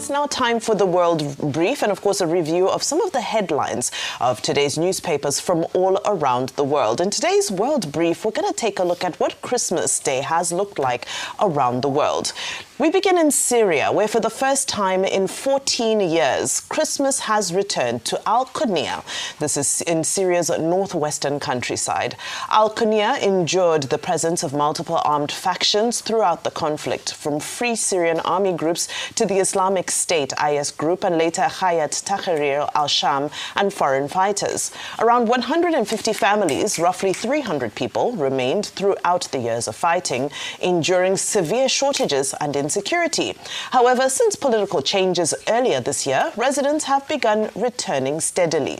It's now time for the World Brief and, of course, a review of some of the headlines of today's newspapers from all around the world. In today's World Brief, we're going to take a look at what Christmas Day has looked like around the world. We begin in Syria, where for the first time in 14 years, Christmas has returned to Al-Qunia. This is in Syria's northwestern countryside. Al-Qunia endured the presence of multiple armed factions throughout the conflict, from Free Syrian Army groups to the Islamic State IS group and later Hayat Tahrir al-Sham and foreign fighters. Around 150 families, roughly 300 people, remained throughout the years of fighting, enduring severe shortages and insecurity. However, since political changes earlier this year, residents have begun returning steadily.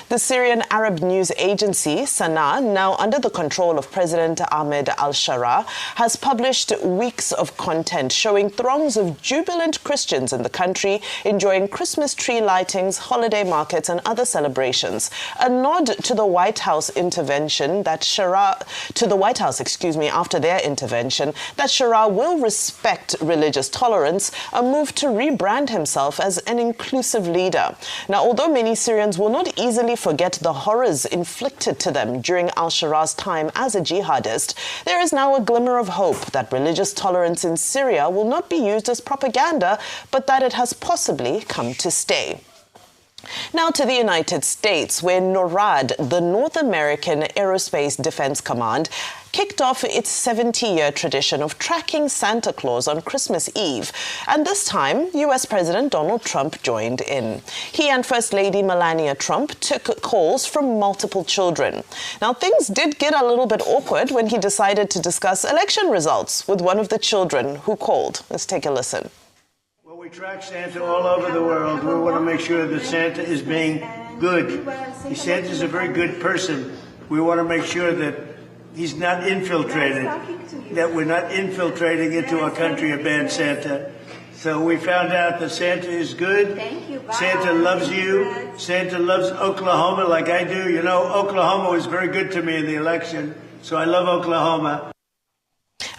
The Syrian Arab news agency, Sana, now under the control of President Ahmed al-Sharaa, has published weeks of content showing throngs of jubilant Christians in the country enjoying Christmas tree lightings, holiday markets and other celebrations. A nod to the White House intervention that after their intervention, that Sharaa will respect religious tolerance, a move to rebrand himself as an inclusive leader. Now, although many Syrians will not easily forget the horrors inflicted to them during al-Sharaa's time as a jihadist, there is now a glimmer of hope that religious tolerance in Syria will not be used as propaganda, but that it has possibly come to stay. Now to the United States, where NORAD, the North American Aerospace Defense Command, kicked off its 70-year tradition of tracking Santa Claus on Christmas Eve. And this time, U.S. President Donald Trump joined in. He and First Lady Melania Trump took calls from multiple children. Now, things did get a little bit awkward when he decided to discuss election results with one of the children who called. Let's take a listen. We track Santa all over the world. We want to make sure that Santa is being good. Santa's a very good person. We want to make sure that he's not infiltrated, that we're not infiltrating into our country a bad Santa. So we found out that Santa is good. Santa loves you. Santa loves Oklahoma like I do. You know, Oklahoma was very good to me in the election, so I love Oklahoma.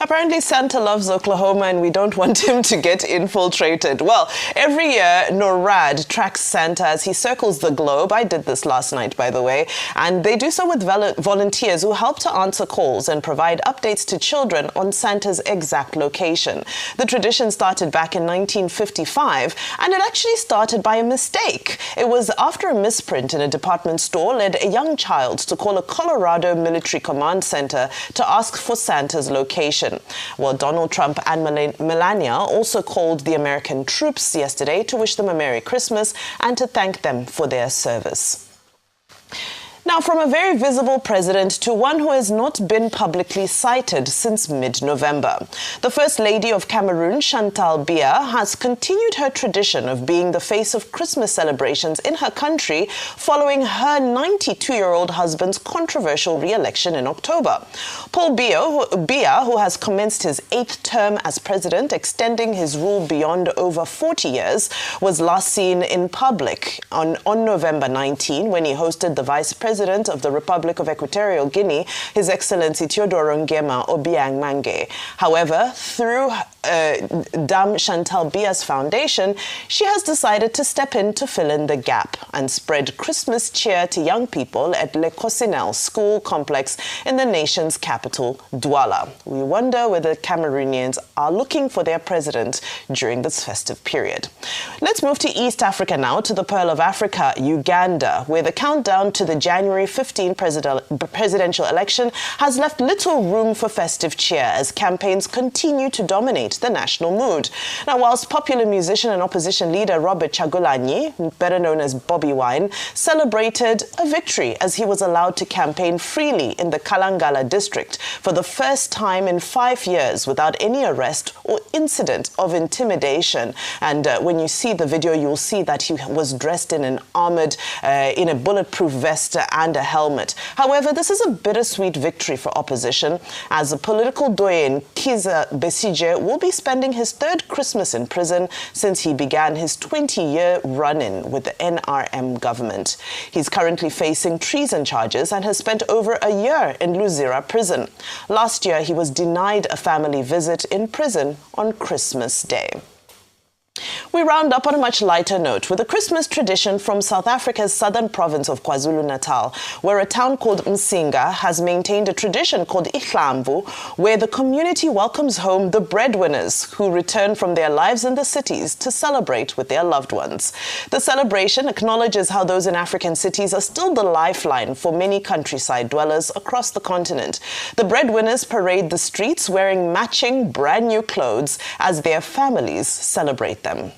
Apparently, Santa loves Oklahoma and we don't want him to get infiltrated. Well, every year, NORAD tracks Santa as he circles the globe. I did this last night, by the way. And they do so with volunteers who help to answer calls and provide updates to children on Santa's exact location. The tradition started back in 1955, and it actually started by a mistake. It was after a misprint in a department store led a young child to call a Colorado military command center to ask for Santa's location. Well, Donald Trump and Melania also called the American troops yesterday to wish them a Merry Christmas and to thank them for their service. Now, from a very visible president to one who has not been publicly cited since mid-November. The First Lady of Cameroon, Chantal Biya, has continued her tradition of being the face of Christmas celebrations in her country following her 92-year-old husband's controversial re-election in October. Paul Biya, who has commenced his 8th term as president, extending his rule beyond over 40 years, was last seen in public on November 19 when he hosted the Vice President of the Republic of Equatorial Guinea, His Excellency Teodoro Nguema Obiang Mange. However, through Dame Chantal Biya's foundation, she has decided to step in to fill in the gap and spread Christmas cheer to young people at Le Cossinel school complex in the nation's capital, Douala. We wonder whether Cameroonians are looking for their president during this festive period. Let's move to East Africa now, to the Pearl of Africa, Uganda, where the countdown to the January 15 presidential election has left little room for festive cheer as campaigns continue to dominate the national mood. Now, whilst popular musician and opposition leader Robert Chagulanyi, better known as Bobby Wine, celebrated a victory as he was allowed to campaign freely in the Kalangala district for the first time in 5 years without any arrest or incident of intimidation. And when you see the video, you'll see that he was dressed in an armored, in a bulletproof vest and a helmet. However, this is a bittersweet victory for opposition, as the political doyen Kizza Besigye will be spending his 3rd Christmas in prison since he began his 20-year run-in with the NRM government. He's currently facing treason charges and has spent over a year in Luzira prison. Last year, he was denied a family visit in prison on Christmas Day. We round up on a much lighter note with a Christmas tradition from South Africa's southern province of KwaZulu-Natal, where a town called Msinga has maintained a tradition called Ihlamvu, where the community welcomes home the breadwinners who return from their lives in the cities to celebrate with their loved ones. The celebration acknowledges how those in African cities are still the lifeline for many countryside dwellers across the continent. The breadwinners parade the streets wearing matching brand new clothes as their families celebrate them.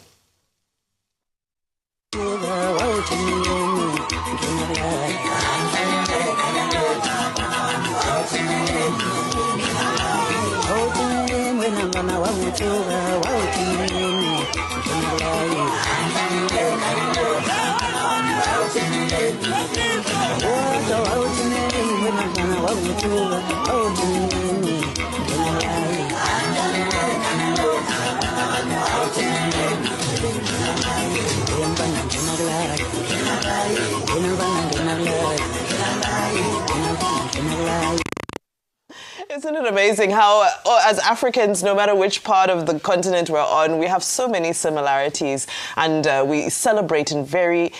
Isn't it amazing how, as Africans, no matter which part of the continent we're on, we have so many similarities and we celebrate in very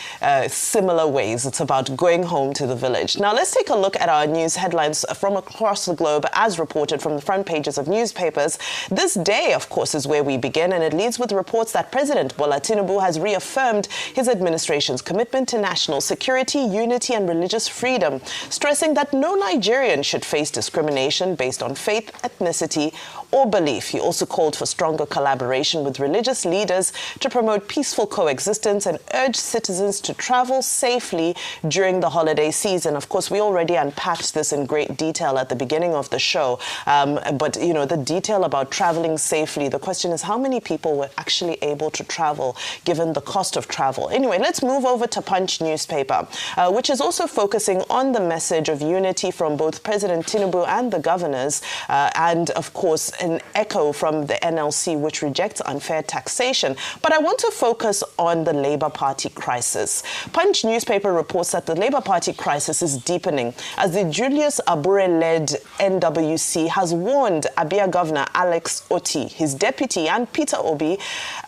similar ways. It's about going home to the village. Now, let's take a look at our news headlines from across the globe as reported from the front pages of newspapers. This day, of course, is where we begin, and it leads with reports that President Bola Tinubu has reaffirmed his administration's commitment to national security, unity and religious freedom, stressing that no Nigerian should face discrimination based on faith, ethnicity, or belief. He also called for stronger collaboration with religious leaders to promote peaceful coexistence and urged citizens to travel safely during the holiday season. Of course, we already unpacked this in great detail at the beginning of the show, but you know, the detail about traveling safely, the question is how many people were actually able to travel given the cost of travel. Anyway, let's move over to Punch newspaper, which is also focusing on the message of unity from both President Tinubu and the governors, and of course an echo from the NLC, which rejects unfair taxation. But I want to focus on the Labour Party crisis. Punch newspaper reports that the Labour Party crisis is deepening as the Julius Abure-led NWC has warned Abia Governor Alex Otti, his deputy, and Peter Obi,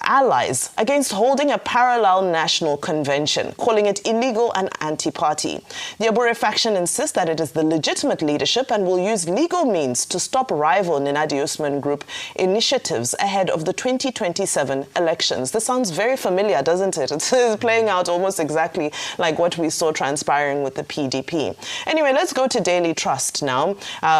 allies, against holding a parallel national convention, calling it illegal and anti-party. The Abure faction insists that it is the legitimate leadership and will use legal means to stop rival Nenadi Usman Group initiatives ahead of the 2027 elections. This sounds very familiar, doesn't it? It's playing out almost exactly like what we saw transpiring with the PDP. Anyway, let's go to Daily Trust now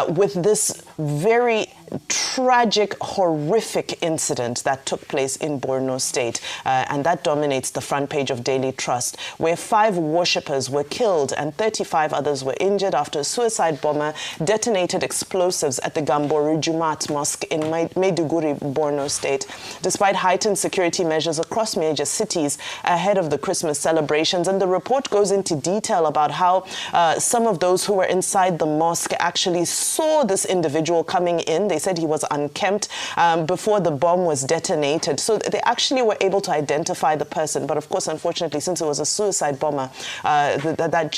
with this very tragic, horrific incident that took place in Borno State, and that dominates the front page of Daily Trust, where 5 worshippers were killed and 35 others were injured after a suicide bomber detonated explosives at the Gamboru Jumat Mosque in Maiduguri, Borno State. Despite heightened security measures across major cities ahead of the Christmas celebrations, and the report goes into detail about how some of those who were inside the mosque actually saw this individual coming in. They said he was unkempt before the bomb was detonated. So they actually were able to identify the person. But of course, unfortunately, since it was a suicide bomber, that